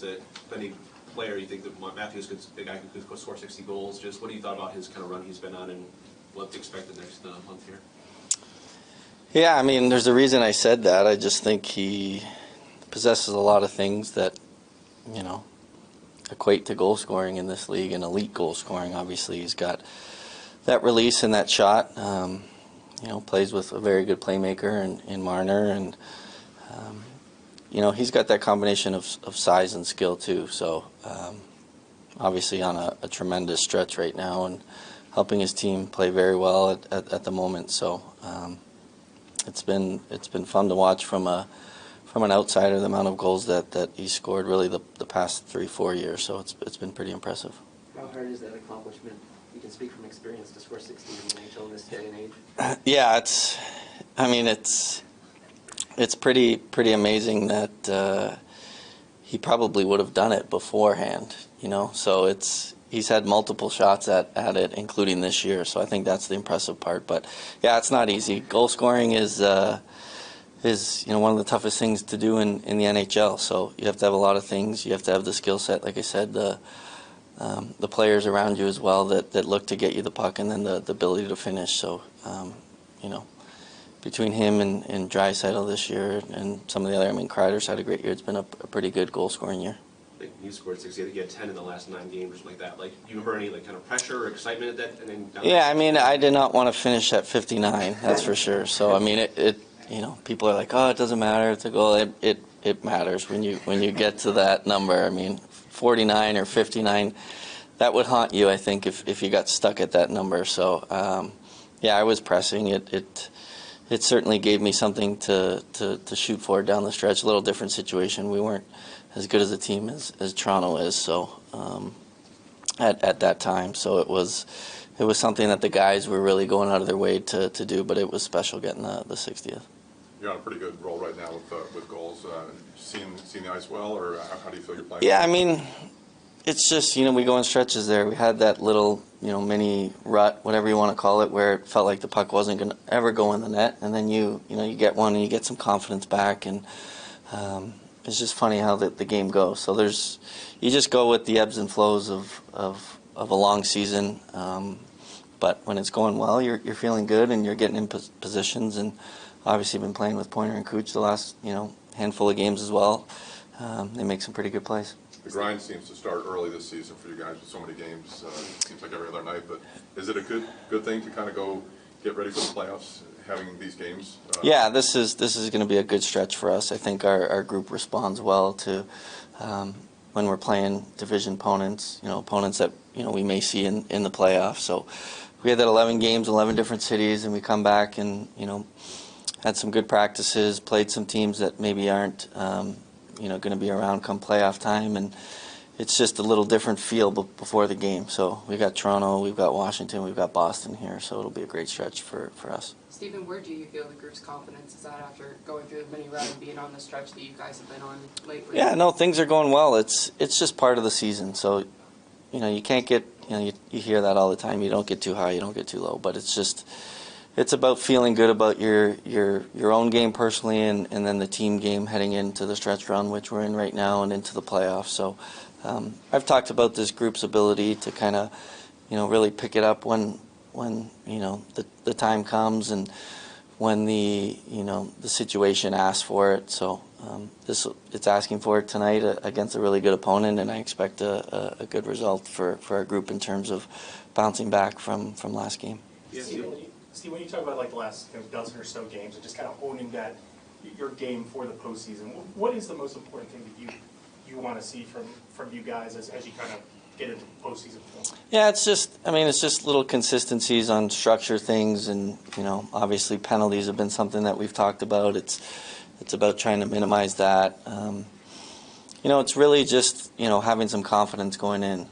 sense that any player you think that Matthews could, the guy who could score 60 goals. Just what do you thought about his kind of run he's been on and what to expect the next month here? Yeah, I mean, there's a reason I said that. I just think he possesses a lot of things that, you know, equate to goal scoring in this league and elite goal scoring. Obviously, he's got that release and that shot. You know, plays with a very good playmaker in Marner, and you know, he's got that combination of size and skill too. So obviously on a tremendous stretch right now and helping his team play very well at the moment. So it's been fun to watch from an outsider, the amount of goals that he's scored really the past 3-4 years. So it's been pretty impressive. How hard is that accomplishment? You can speak from experience to score 60 in the NHL in this day and age. Yeah, it's pretty amazing that he probably would have done it beforehand. You know, so he's had multiple shots at it, including this year. So I think that's the impressive part. But yeah, it's not easy. Goal scoring is you know, one of the toughest things to do in the NHL. So you have to have a lot of things. You have to have the skill set, like I said, the players around you as well that look to get you the puck, and then the ability to finish. So you know, between him and Draisaitl this year and some of the other, I mean, Kreider's had a great year. It's been a pretty good goal scoring year. I think you scored 60. I think you had 10 in the last 9 games or something like that. Like, do you remember any like kind of pressure or excitement at that? And then yeah, I mean, I did not want to finish at 59. That's for sure. So I mean, it you know, people are like, oh, it doesn't matter. It's a goal. It matters when you get to that number. I mean, 49 or 59, that would haunt you, I think, if you got stuck at that number. So yeah, I was pressing it. It certainly gave me something to shoot for down the stretch. A little different situation. We weren't as good as a team as Toronto is. So at that time, so it was something that the guys were really going out of their way to do. But it was special getting the 60th. You're on a pretty good roll right now with goals. Seeing the ice well, or how do you feel you're playing? Yeah, I mean, it's just, you know, we go in stretches there. We had that little, you know, mini rut, whatever you want to call it, where it felt like the puck wasn't going to ever go in the net, and then you get one and you get some confidence back, and it's just funny how the game goes. So you just go with the ebbs and flows of a long season, but when it's going well, you're feeling good and you're getting in positions, and obviously been playing with Pointer and Cooch the last, you know, handful of games as well. They make some pretty good plays. The grind seems to start early this season for you guys with so many games. Seems like every other night, but is it a good thing to kind of go get ready for the playoffs, having these games? Yeah, this is going to be a good stretch for us. I think our group responds well to when we're playing division opponents, you know, opponents that, you know, we may see in the playoffs. So we had that 11 games, 11 different cities, and we come back and, you know, had some good practices, played some teams that maybe aren't, you know, going to be around come playoff time, and it's just a little different feel before the game. So we got Toronto, we've got Washington, we've got Boston here, so it'll be a great stretch for us. Stephen, where do you feel the group's confidence is at after going through the mini run and being on the stretch that you guys have been on lately? Yeah, no, things are going well. It's just part of the season, so you know, you can't get, you know, you hear that all the time. You don't get too high, you don't get too low, but it's about feeling good about your own game personally, and then the team game heading into the stretch run, which we're in right now, and into the playoffs. So I've talked about this group's ability to kind of, you know, really pick it up when you know the time comes and when the situation asks for it. So it's asking for it tonight against a really good opponent, and I expect a good result for our group in terms of bouncing back from last game. Yeah. Steve, when you talk about like the last dozen or so games and just kind of honing that your game for the postseason, what is the most important thing that you want to see from you guys as you kind of get into postseason form? Yeah, it's just little consistencies on structure things, and you know, obviously penalties have been something that we've talked about. It's about trying to minimize that. You know, it's really just, you know, having some confidence going in.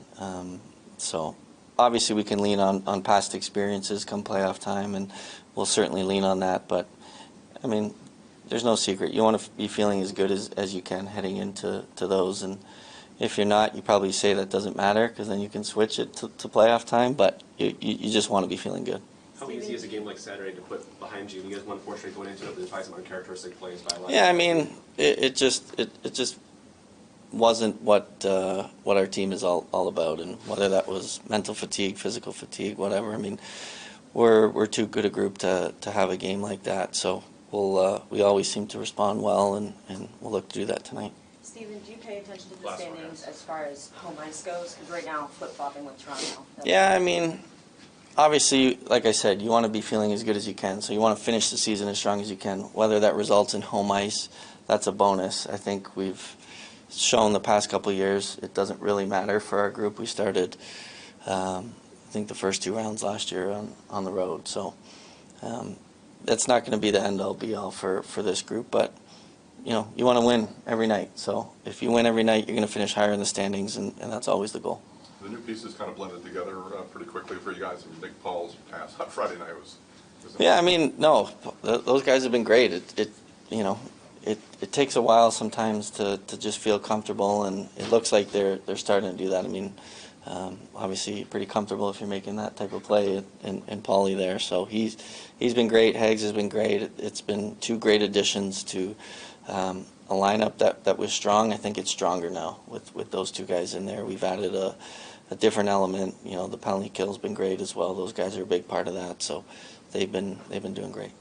So. Obviously, we can lean on past experiences come playoff time, and we'll certainly lean on that. But, I mean, there's no secret. You want to be feeling as good as you can heading into those. And if you're not, you probably say that doesn't matter, because then you can switch it to playoff time. But you just want to be feeling good. How easy is a game like Saturday to put behind you? You guys won 4 straight going into it. There's probably some uncharacteristic plays by a lot. Yeah, I mean, it just wasn't what our team is all about, and whether that was mental fatigue, physical fatigue, whatever. I mean, we're too good a group to have a game like that. So we always seem to respond well, and we'll look to do that tonight. Steven, do you pay attention to the Last one, standings yes. as far as home ice goes? Because right now, flip-flopping with Toronto. Yeah, I mean, obviously, like I said, you want to be feeling as good as you can. So you want to finish the season as strong as you can. Whether that results in home ice, that's a bonus. I think we've shown the past couple of years it doesn't really matter for our group. We started, I think, the first 2 rounds last year on the road. So that's not going to be the end-all, be-all for this group. But you know, you want to win every night. So if you win every night, you're going to finish higher in the standings, and that's always the goal. The new pieces kind of blended together pretty quickly for you guys. I mean, Nick Paul's pass on Friday night was Yeah, I mean, no, those guys have been great. It takes a while sometimes to just feel comfortable, and it looks like they're starting to do that. I mean, obviously pretty comfortable if you're making that type of play in Paulie there. So he's been great. Hags has been great. It's been 2 great additions to a lineup that was strong. I think it's stronger now with those 2 guys in there. We've added a different element. You know, the penalty kill's been great as well. Those guys are a big part of that. So they've been doing great.